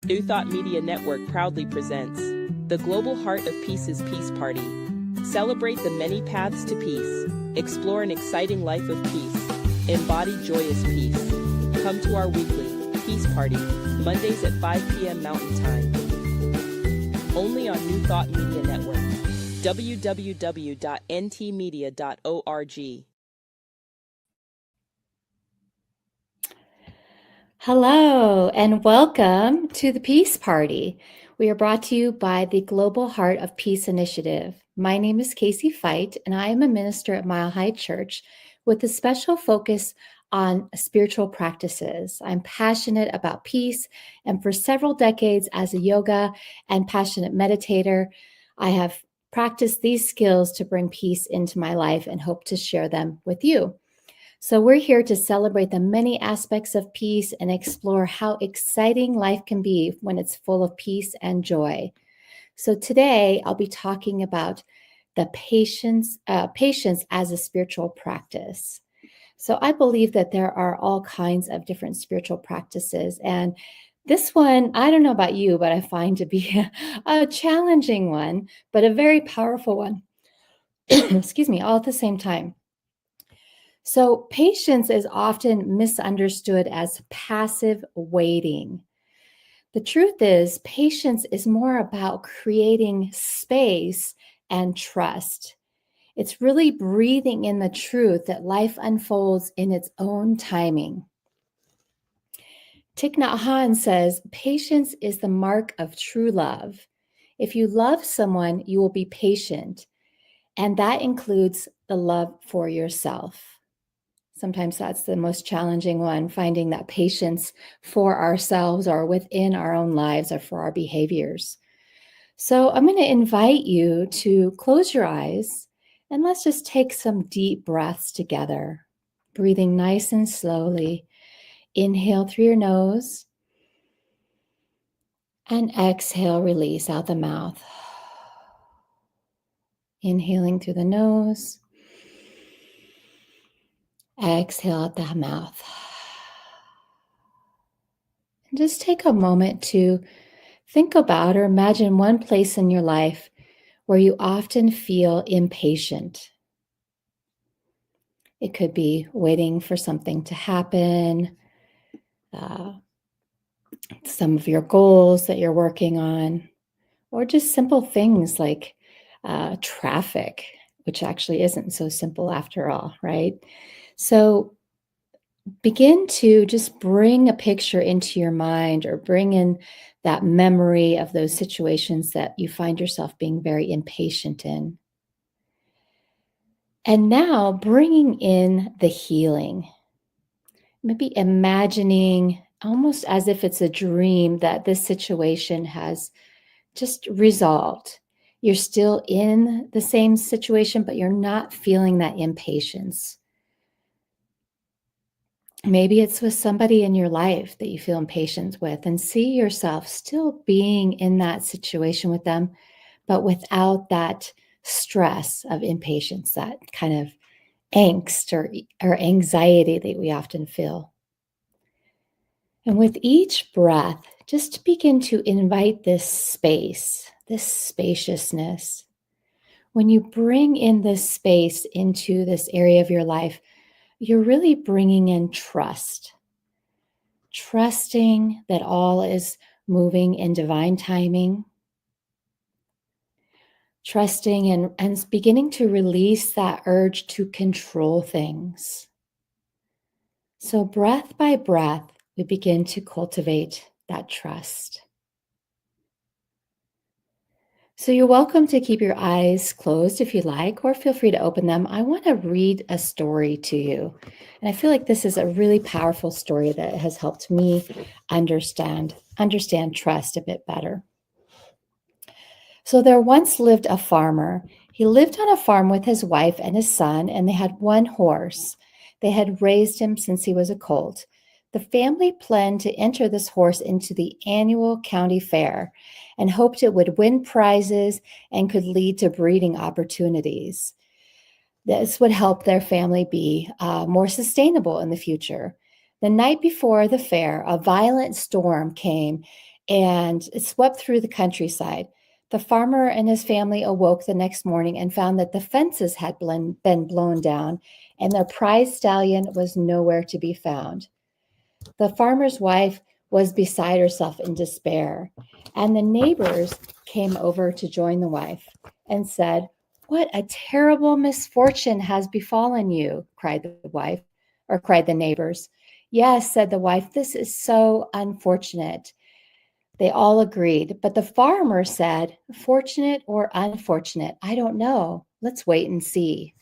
New Thought Media Network proudly presents the Global Heart of Peace's Peace Party. Celebrate the many paths to peace. Explore an exciting life of peace. Embody joyous peace. Come to our weekly Peace Party, Mondays at 5 p.m. Mountain Time. Only on New Thought Media Network. www.ntmedia.org. Hello and welcome to the Peace Party. We are brought to you by the Global Heart of Peace Initiative. My name is Casey Feicht, and I am a minister at Mile High Church with a special focus on spiritual practices. I'm passionate about peace, and for several decades as a yoga and passionate meditator, I have practiced these skills to bring peace into my life and hope to share them with you. So we're here to celebrate the many aspects of peace and explore how exciting life can be when it's full of peace and joy. So today I'll be talking about the patience as a spiritual practice. So I believe that there are all kinds of different spiritual practices, and this one, I don't know about you, but I find to be a challenging one, but a very powerful one. Excuse me, all at the same time. So, patience is often misunderstood as passive waiting. The truth is, patience is more about creating space and trust. It's really breathing in the truth that life unfolds in its own timing. Thich Nhat Hanh says, patience is the mark of true love. If you love someone, you will be patient, and that includes the love for yourself. Sometimes that's the most challenging one, finding that patience for ourselves or within our own lives or for our behaviors. So I'm going to invite you to close your eyes and let's just take some deep breaths together, breathing nice and slowly. Inhale through your nose and exhale, release out the mouth. Inhaling through the nose. Exhale out the mouth. And just take a moment to think about or imagine one place in your life where you often feel impatient. It could be waiting for something to happen, some of your goals that you're working on, or just simple things like traffic, which actually isn't so simple after all, right? So begin to just bring a picture into your mind or bring in that memory of those situations that you find yourself being very impatient in. And now bringing in the healing. Maybe imagining almost as if it's a dream that this situation has just resolved. You're still in the same situation, but you're not feeling that impatience. Maybe it's with somebody in your life that you feel impatient with, and see yourself still being in that situation with them, but without that stress of impatience, that kind of angst or anxiety that we often feel. And with each breath, just begin to invite this space, this spaciousness. When you bring in this space into this area of your life, you're really bringing in trust. Trusting that all is moving in divine timing. Trusting and beginning to release that urge to control things. So breath by breath, we begin to cultivate that trust. So you're welcome to keep your eyes closed if you like, or feel free to open them. I want to read a story to you. And I feel like this is a really powerful story that has helped me understand trust a bit better. So there once lived a farmer. He lived on a farm with his wife and his son, and they had one horse. They had raised him since he was a colt. The family planned to enter this horse into the annual county fair and hoped it would win prizes and could lead to breeding opportunities. This would help their family be more sustainable in the future. The night before the fair, a violent storm came and it swept through the countryside. The farmer and his family awoke the next morning and found that the fences had been blown down and their prized stallion was nowhere to be found. The farmer's wife was beside herself in despair, and the neighbors came over to join the wife and said, "What a terrible misfortune has befallen you," cried the wife, or cried the neighbors. "Yes," said the wife, "this is so unfortunate." They all agreed, but the farmer said, "Fortunate or unfortunate, I don't know. Let's wait and see."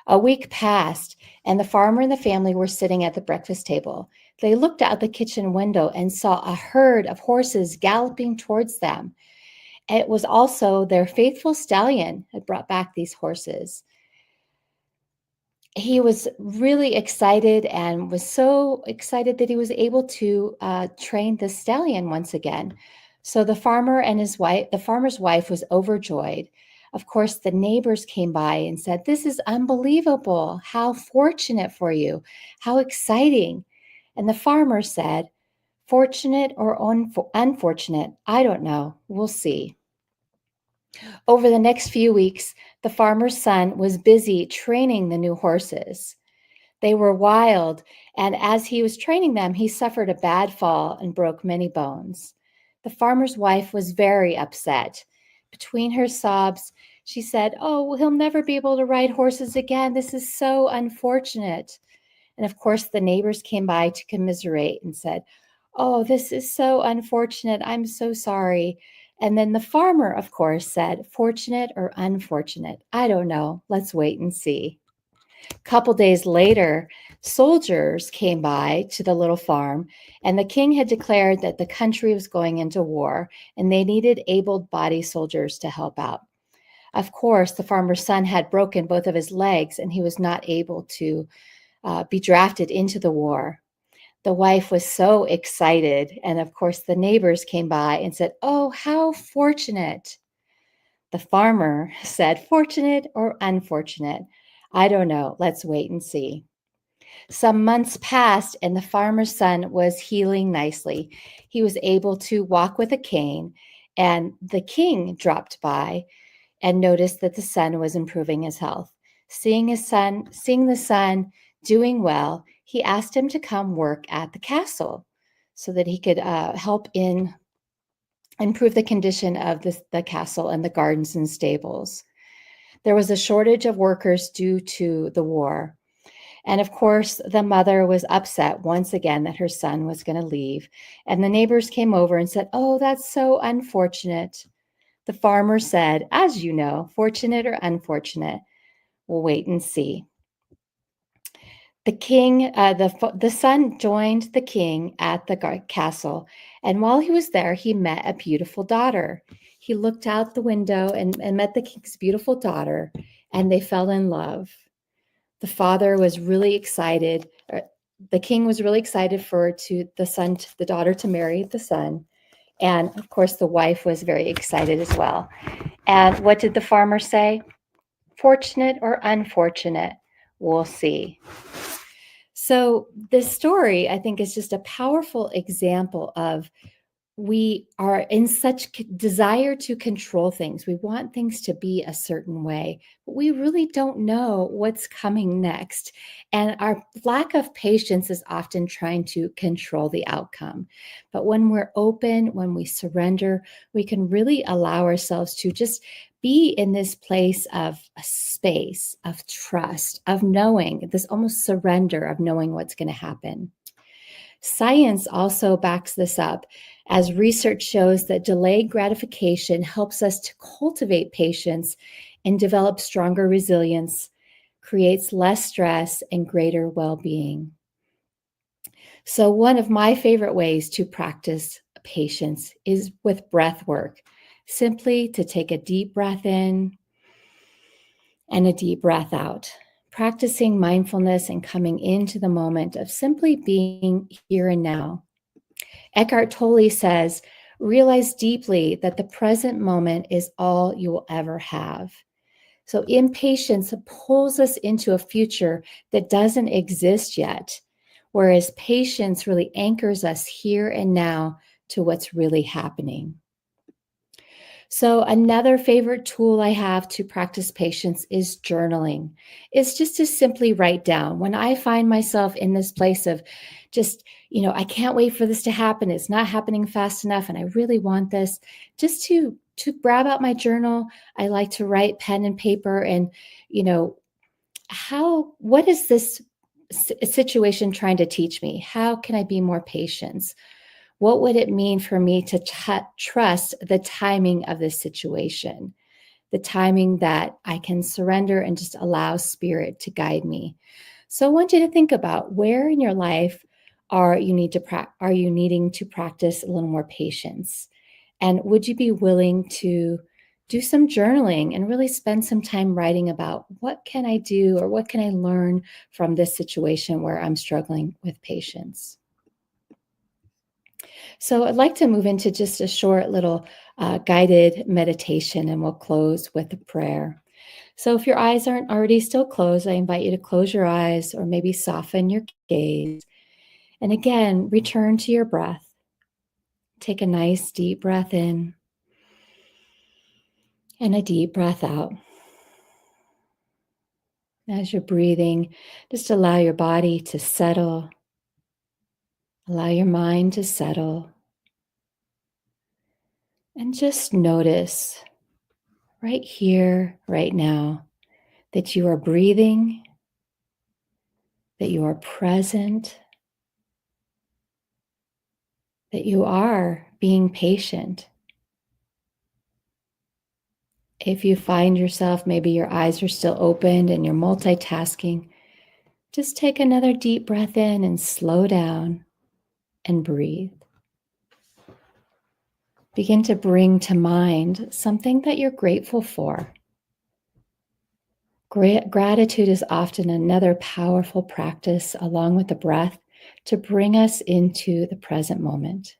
A week passed, and the farmer and the family were sitting at the breakfast table. They looked out the kitchen window and saw a herd of horses galloping towards them. It was also their faithful stallion had brought back these horses. He was really excited and was so excited that he was able to train the stallion once again. So the farmer's wife was overjoyed. Of course, the neighbors came by and said, "This is unbelievable. How fortunate for you. How exciting." And the farmer said, "Fortunate or unfortunate, I don't know. We'll see." Over the next few weeks, the farmer's son was busy training the new horses. They were wild, and as he was training them, he suffered a bad fall and broke many bones. The farmer's wife was very upset. Between her sobs, she said, "Oh, he'll never be able to ride horses again. This is so unfortunate." And of course, the neighbors came by to commiserate and said, "Oh, this is so unfortunate. I'm so sorry." And then the farmer, of course, said, "Fortunate or unfortunate? I don't know. Let's wait and see." A couple days later, soldiers came by to the little farm, and the king had declared that the country was going into war and they needed able-bodied soldiers to help out. Of course, the farmer's son had broken both of his legs and he was not able to be drafted into the war. The wife was so excited, and of course, the neighbors came by and said, "Oh, how fortunate." The farmer said, "Fortunate or unfortunate? I don't know. Let's wait and see." Some months passed, and the farmer's son was healing nicely. He was able to walk with a cane, and the king dropped by and noticed that the son was improving his health. Seeing the son doing well, he asked him to come work at the castle so that he could help improve the condition of the castle and the gardens and stables. There was a shortage of workers due to the war. And of course, the mother was upset once again that her son was going to leave. And the neighbors came over and said, "Oh, that's so unfortunate." The farmer said, "As you know, fortunate or unfortunate, we'll wait and see." The son joined the king at the castle, and while he was there, he met a beautiful daughter. He looked out the window and met the king's beautiful daughter, and they fell in love. The father was really excited. The king was really excited for the daughter to marry the son, and of course, the wife was very excited as well. And what did the farmer say? Fortunate or unfortunate? We'll see. So this story, I think, is just a powerful example of we are in such desire to control things. We want things to be a certain way, but we really don't know what's coming next. And our lack of patience is often trying to control the outcome. But when we're open, when we surrender, we can really allow ourselves to just be in this place of a space of trust, of knowing, this almost surrender of knowing what's going to happen. Science also backs this up, as research shows that delayed gratification helps us to cultivate patience and develop stronger resilience, creates less stress and greater well-being. So one of my favorite ways to practice patience is with breath work, simply to take a deep breath in and a deep breath out. Practicing mindfulness and coming into the moment of simply being here and now. Eckhart Tolle says, "Realize deeply that the present moment is all you will ever have." So impatience pulls us into a future that doesn't exist yet, whereas patience really anchors us here and now to what's really happening. So another favorite tool I have to practice patience is journaling. It's just to simply write down when I find myself in this place of just, I can't wait for this to happen. It's not happening fast enough and I really want this. Just to grab out my journal, I like to write pen and paper and, what is this situation trying to teach me? How can I be more patient? What would it mean for me to trust the timing of this situation? The timing that I can surrender and just allow spirit to guide me. So I want you to think about where in your life are you needing to practice a little more patience? And would you be willing to do some journaling and really spend some time writing about what can I do or what can I learn from this situation where I'm struggling with patience? So I'd like to move into just a short little guided meditation, and we'll close with a prayer. So if your eyes aren't already still closed, I invite you to close your eyes or maybe soften your gaze. And again, return to your breath. Take a nice deep breath in and a deep breath out. As you're breathing, just allow your body to settle. Allow your mind to settle. And just notice right here, right now, that you are breathing, that you are present, that you are being patient. If you find yourself, maybe your eyes are still opened and you're multitasking, just take another deep breath in and slow down and breathe. Begin to bring to mind something that you're grateful for. Gratitude is often another powerful practice along with the breath to bring us into the present moment.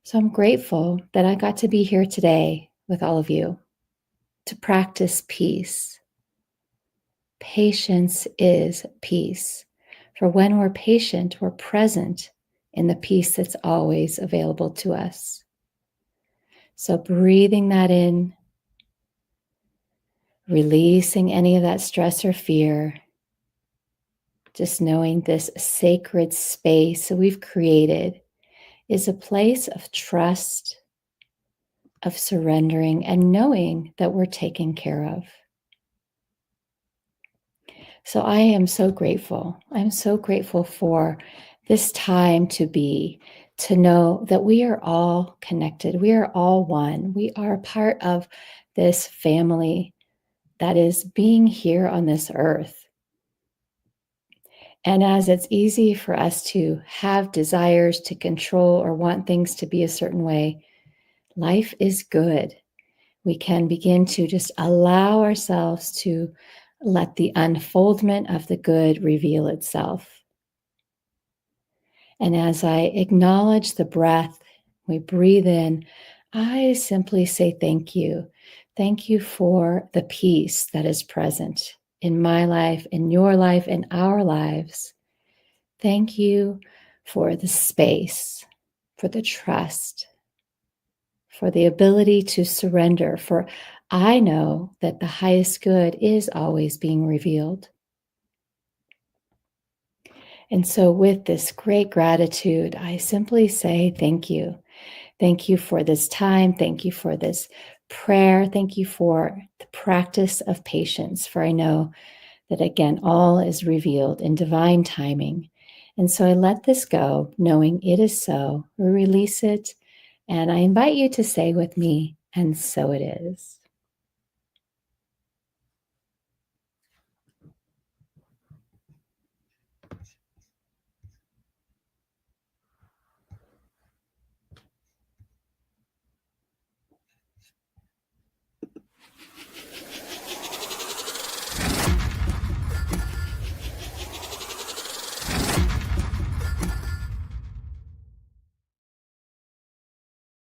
So I'm grateful that I got to be here today with all of you to practice peace. Patience is peace. For when we're patient, we're present in the peace that's always available to us. So breathing that in, releasing any of that stress or fear, just knowing this sacred space that we've created is a place of trust, of surrendering, and knowing that we're taken care of. So I am so grateful. I'm so grateful for this time to know that we are all connected. We are all one. We are part of this family that is being here on this earth. And as it's easy for us to have desires to control or want things to be a certain way, life is good. We can begin to just allow ourselves to let the unfoldment of the good reveal itself. And as I acknowledge the breath, we breathe in, I simply say thank you. Thank you for the peace that is present in my life, in your life, in our lives. Thank you for the space, for the trust, for the ability to surrender, for I know that the highest good is always being revealed. And so with this great gratitude, I simply say thank you. Thank you for this time. Thank you for this prayer. Thank you for the practice of patience, for I know that again, all is revealed in divine timing. And so I let this go, knowing it is so. We release it. And I invite you to say with me, and so it is.